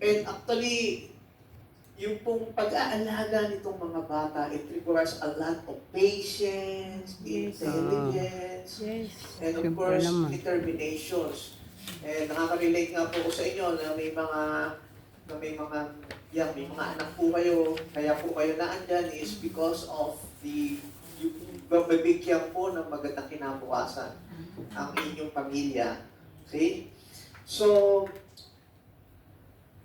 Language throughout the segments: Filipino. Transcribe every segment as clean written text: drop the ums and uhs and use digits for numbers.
And actually, yung pong pag-aalaga nitong mga bata, it requires a lot of patience, intelligence, and of Siyempre course, naman. determinations. And nakaka-relate nga po ko sa inyo na may mga may mga anak po kayo, kaya po kayo naandyan is because of yung mabibigyan po ng magandang kinabukasan ang inyong pamilya. Okay? So,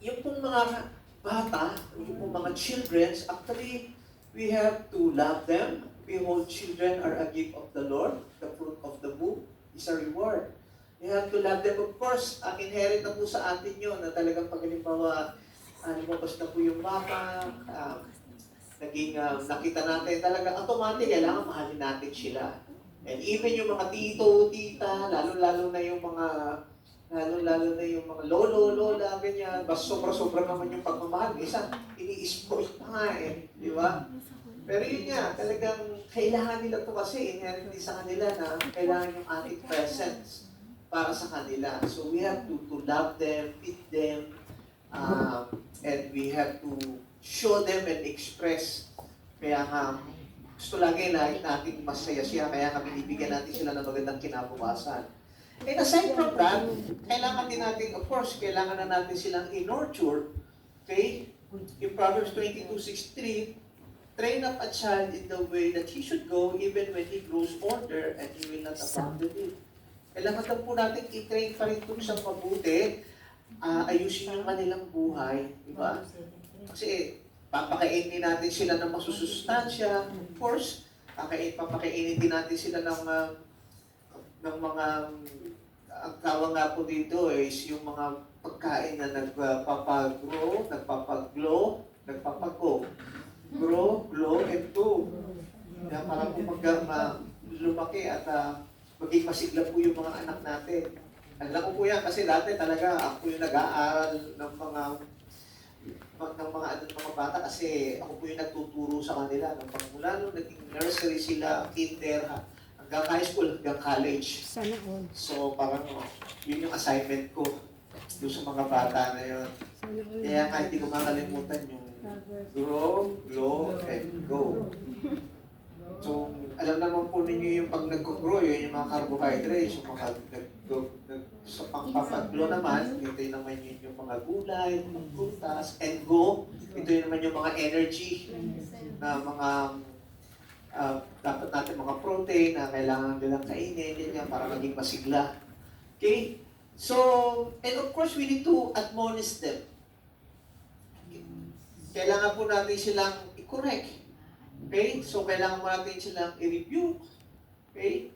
yung pong mga bata, yung pong mga children, actually, we have to love them. Behold, children are a gift of the Lord. The fruit of the womb is a reward. You have to love them. Of course, ang inherit na po sa atin yun, na talagang pag halimbawa, lumabas na po yung bata, nakita natin talaga, automatic, kailangan mahalin natin sila. And even yung mga tito, tita, lalo-lalo na yung mga lolo, lola, ganyan, basta sobra-sobra naman yung pagmamahal. Isa, ini-spoil pa nga eh, di ba? Pero yun nga, talagang kailangan nila to kasi, inherent sa kanila na kailangan yung ating presence para sa kanila. So we have to love them, feed them, and we have to show them and express. Kaya nga, gusto lagi natin masaya siya, kaya nga binibigyan natin sila ng magandang kinabukasan. And aside from that, kailangan din natin, of course, kailangan na natin silang in-nurture. Okay? In Proverbs 22:6-3, train up a child in the way that he should go, even when he grows older, and he will not abandon it. Kailangan lang po natin i-train pa rin ito sa mabuti, ayusin yung kanilang buhay, di ba? Kasi papakainin natin sila ng masusustansya, of course, papakainin din natin sila ng mga, ang tawag nga po dito is yung mga pagkain na nagpapaglow, grow, glow, and go. Kaya para po lumaki at maging masigla po yung mga anak natin. Alam ko po yan kasi dati talaga ako yung nag-aaral ng mga bata kasi ako po yung nagtuturo sa kanila ng pagmula nung naging nursery sila, kinder, hanggang high school, hanggang college. Sana all. So parang yun yung assignment ko doon sa mga bata na yun. Kaya nga hindi ko makalimutan yung grow, glow, and go. So, alam naman po ninyo yung pag nag-grow, yun yung mga carbohydrates, yung mga sa pang-grow naman, ito yung naman yung mga gulay, mga prutas, and go, ito yung naman yung mga energy na mga dapat natin mga protein na kailangan nilang kainin, ganyan, para maging masigla. Okay? So, and of course, we need to admonish them. Kailangan po natin silang i-correct. Okay? So, kailangan mo natin silang i-review. Okay?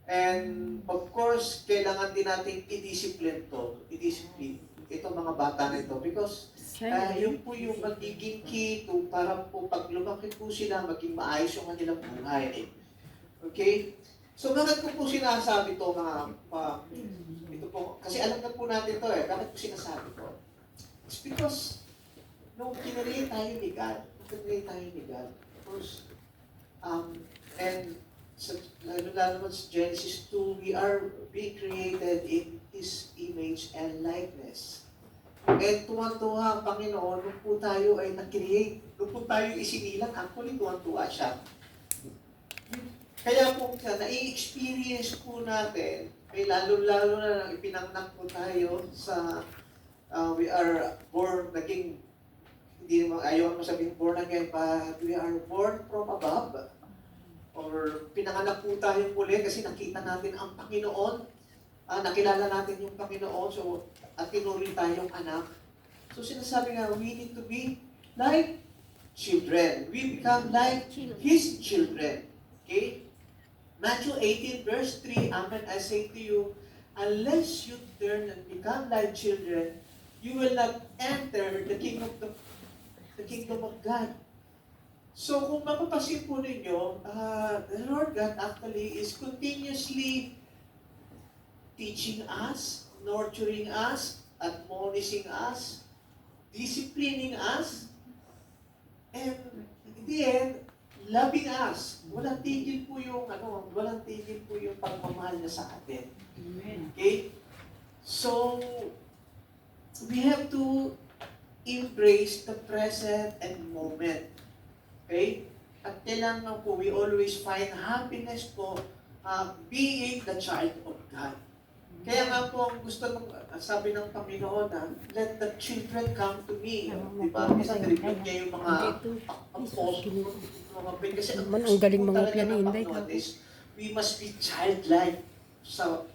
And, of course, kailangan din natin i-discipline to. I-discipline itong mga bata nito. Because, yun po yung magiging key to para po pag lumaki po sila, maging maayos yung kanilang buhay. Okay? So, bakit ko po sinasabi to ito po, kasi alam na po natin to bakit po sinasabi to? It's because, nung kinarelate tayo ni God, of course, and lalo sa Genesis 2, we are being created in His image and likeness. And tuwan-tuwa ang Panginoon, nung po tayo ay na-create, nung po tayo isinilang, actually tuwan-tuwa siya. Kaya po na-i-experience po natin, ay lalo-lalo na nang ipinangnak po tayo sa we are born, hindi naman, ayaw mo sabihin born again, but we are born from above. Or pinanganak po tayo muli kasi nakita natin ang Panginoon, nakilala natin yung Panginoon, so at tinuri tayong anak. So sinasabi nga, we need to be like children. We become like His children. Okay? Matthew 18 verse 3, Amen, I say to you, unless you turn and become like children, you will not enter the kingdom of God. So kung mapapasin po ninyo, the Lord God actually is continuously teaching us, nurturing us, admonishing us, disciplining us, and in the end, loving us. Walang tigil po yung pagmamahal niya sa atin. Amen. Okay? So, we have to embrace the present and moment. Okay? At kailangan po, we always find happiness po being the child of God. Kaya nga po, ang gusto ng, sabi ng Panginoon na, let the children come to me. Diba? Kasi nilipot niya yung mga apostles. Kasi Ang galing mga piyaninday ka. We must be childlike sa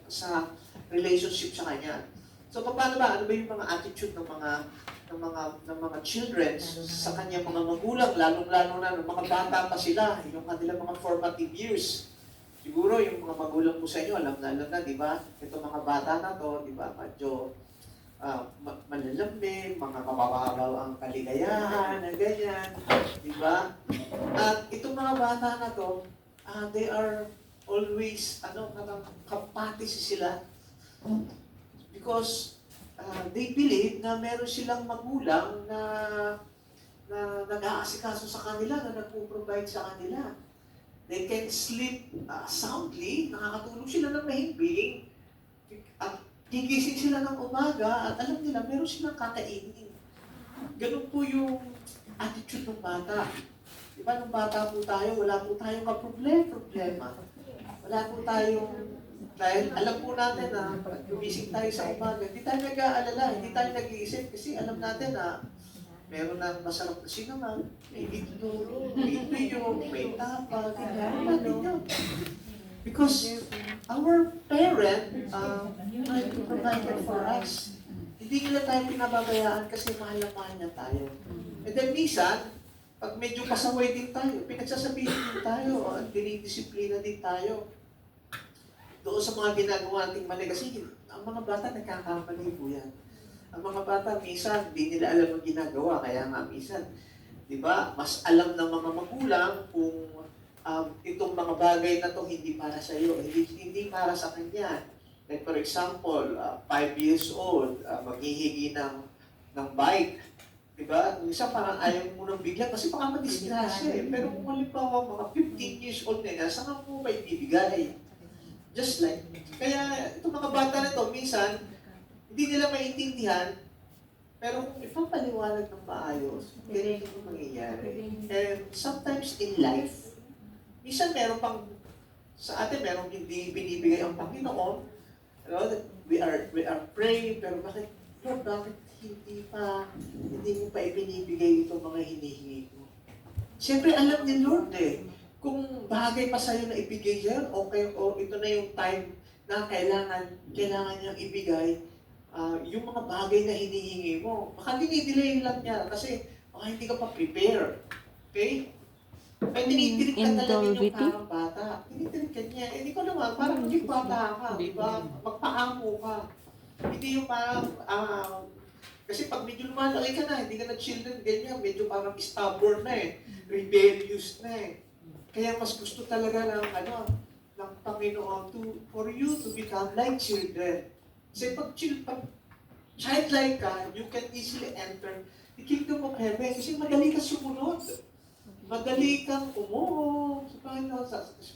relationship sa Kanya. So, paano ba? Ano ba yung mga attitude ng mga children sa kanyang mga magulang, lalong-lalo na ng mga bata pa sila, yung kanilang mga formative years. Siguro yung mga magulang po sa inyo, alam na, di ba? Itong mga bata na to, di ba? Medyo malalambing, mga mabababaw ang kaligayahan, na ganyan, di ba? At itong mga bata na to, they are always, kapatid sila. Because they believe na meron silang magulang na nag-aasikaso sa kanila, na nagpo-provide sa kanila. They can sleep soundly, nakakatulog sila ng mahimbing, at gigising sila ng umaga, at alam nila, meron silang kakainin. Ganun po yung attitude ng bata. Diba, nung bata po tayo, wala po tayong problema. Wala po tayong, dahil alam po natin na pag gumising tayo sa umaga, hindi tayo nag-aalala, hindi tayo nag-iisip, kasi alam natin na meron na masarap na sinamang, may itlog, may tuyo, may tapa, kailangan natin yun. Because our parent try to provide it for us. Hindi nila tayo pinababayaan kasi mahal na mahal na tayo. And then minsan, pag medyo pasaway din tayo, pinagsasabihin din tayo, at dinidisiplina din tayo doon sa mga ginagawa nating mali. Kasi ang mga bata nagkakamali po yan. Ang mga bata, minsan, hindi nila alam ang ginagawa. Kaya nga minsan, di ba, mas alam ng mga magulang kung itong mga bagay na to hindi para sa iyo, hindi para sa kanya. Like for example, 5 years old, maghihingi ng bike. Diba? Isa parang ayaw mo nang bigyan kasi baka madisgrasya eh. Pero kung halimbawa mga 15 years old na yan, saan mo may bibigay? Just like, kaya itong mga bata na to, minsan, hindi nila maintindihan, pero kung ipapaliwanag ng maayos, ganito yung mangyayari. And sometimes in life, minsan meron pang, sa atin meron hindi binibigay ang Panginoon. We are praying, pero bakit hindi mo pa ibinibigay itong mga hinihingi mo? Siyempre, alam ni Lord eh, kung bagay pa sa'yo na ibigay yan, okay, o ito na yung time na kailangan niyang ibigay yung mga bagay na hinihingi mo. Baka dinidelay lang niya kasi baka hindi ka pa prepare. Okay? Ay, dinidilig ka talaga yung parang bata. Dinidilig ka niya. Eh, hindi ko naman, parang maging bata ka, di ba? Magpaamo ka. Hindi yung parang, kasi pag medyo lumalaki ka na, hindi ka na children, ganyan, medyo parang stubborn na eh, rebellious na eh. Kaya mas gusto talaga ng Panginoon for you to become like children. Kasi pag childlike ka, you can easily enter the kingdom of heaven kasi madali ka sumunod. Madali kang umuho.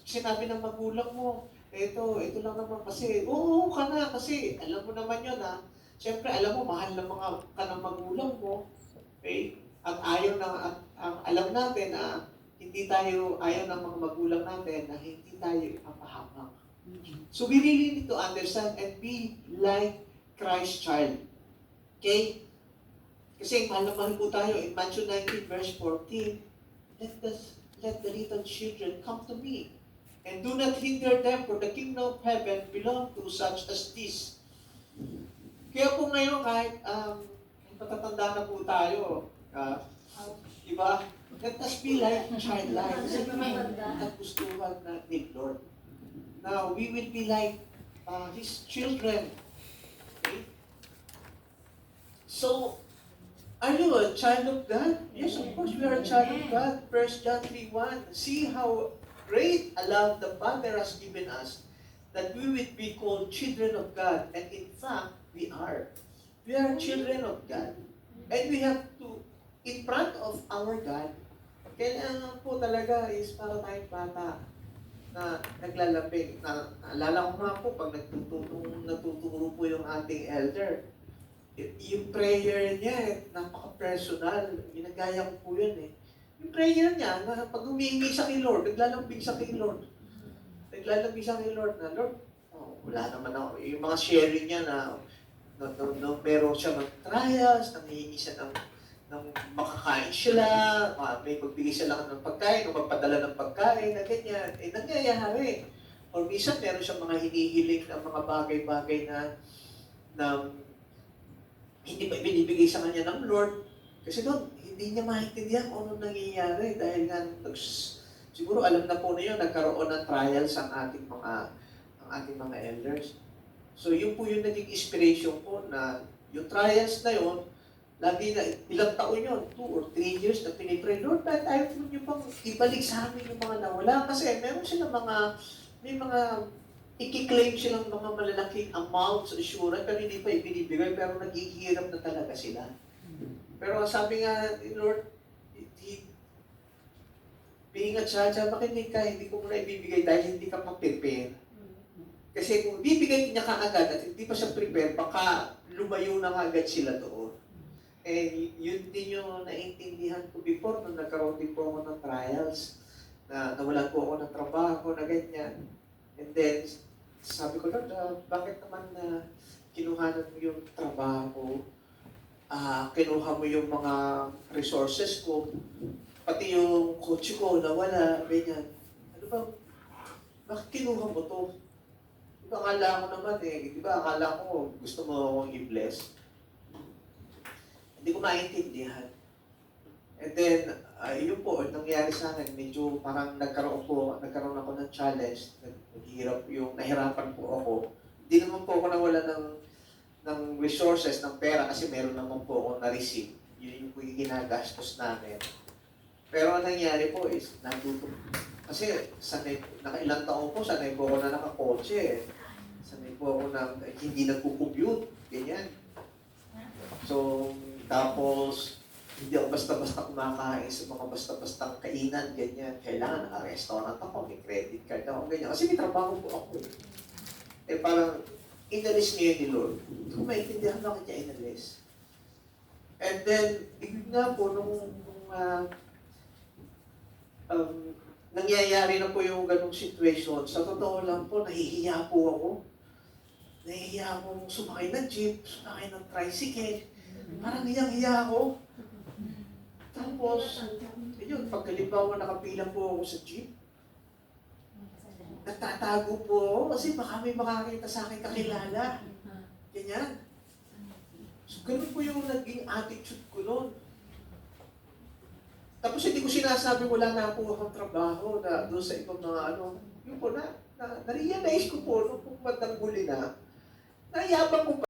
Sinabi ng magulang mo, ito lang naman kasi, oo ka na kasi alam mo naman yun Siyempre, alam mo, mahal ng mga kanang magulang mo. Okay? At alam natin na ayaw ng mga magulang natin na hindi tayo ipapahamak. So we really need to understand and be like Christ's child. Okay? Kasi mahal na mahal po tayo in Matthew 19 verse 14, let the little children come to me, and do not hinder them, for the kingdom of heaven belong to such as this. Kaya po ngayon, kahit matatanda na po tayo, diba? Let us be like childlike. Kasi nagustuhan na ni Lord. Now, we will be like His children. Okay? So, are you a child of God? Yes, of course, we are a child of God. 1 John 3:1. See how great a love the Father has given us, that we will be called children of God. And in fact, we are. We are children of God. And we have to, in front of our God, kailangan po talaga is para tayong bata na naglalapig. Naalala ko nga po, pag nagtuturo po yung ating elder, yung prayer niya, napaka-personal. Ginagaya ko po yun eh. Yung prayer niya, na pag humihingi siya kay Lord, naglalambing siya kay Lord. Naglalambing siya kay Lord na, Lord, wala naman ako. Yung mga sharing niya na meron siya ng trials, nangihingi siya ng makakain sila, may magbigay sila ng pagkain, o magpadala ng pagkain, na ganyan. Nangyayari. Or minsan meron siyang mga hinihiling ng mga bagay-bagay na hindi ba binibigay sa kanya ng Lord. Kasi doon, hindi niya maintindihan kung anong nangyayari dahil nga siguro alam na po na yun, nagkaroon ng trials ang ating mga elders. So yun po yung naging inspiration ko na yung trials na yun, lagi na, ilang taon yun, 2 or 3 years na pinipray, Lord, bakit ayaw mo niyo bang ibalik sa amin yung mga nawala? Kasi meron silang may mga i-claim silang mga malalaking amounts, assurance, pero hindi pa ibinibigay, pero naghihirap na talaga sila. Pero sabi nga ni Lord, being a child, makinig ka, hindi ko muna ibibigay dahil hindi ka ma-prepare. Kasi kung bibigay niya kaagad at hindi pa siya prepare, baka lumayo na kaagad sila doon. Eh, yun din yung naintindihan ko before nung nagkaroon din po ako ng trials, na nawalan po ako ng trabaho na ganyan. And then, sabi ko, Lord, bakit naman kinuhanan mo yung trabaho, kinuha mo yung mga resources ko, pati yung kotse ko nawala, ganyan. Ano ba, bakit kinuha mo to? Di ba akala ko naman di ba akala ko gusto mo akong i-bless? Hindi ko maintindihan. And then, yun po, nangyari sa akin, medyo parang nagkaroon ako ng challenge, nahirapan po ako. Hindi naman po ako nawala ng resources, ng pera, kasi meron naman po ako na-receive. Yun yung po yung ginagastos namin. Pero ang nangyari po is, kasi nakailang taon po, sanay po ako na nakakotse. Sanay po ako na hindi nagkukubyut, ganyan. So, tapos, hindi ako basta-basta kumakain sa mga basta-bastang kainan, ganyan. Kailangan naka-restaurant ako, may credit card ako, ganyan. Kasi may trabaho po ako eh. Eh parang, inalis niya ni Lord. Hindi ko maintindihan bakit niya inalis. And then, bigla nga po, nangyayari na po yung ganong situation, sa totoo lang po, nahihiya po ako. Nahihiya akong sumakay ng jeep, sumakay ng tricycle. Parang hiyang-hiya ako. Tapos, yun, pagkalimbawa nakapila po ako sa jeep, nagtatago po ako kasi baka may makakita sa akin kakilala. Ganyan. So, ganun po yung naging attitude ko noon. Tapos hindi ko sinasabi wala na po akong trabaho na doon sa ibang mga yun po na-realize ko po nung bandang huli na, nayabang ko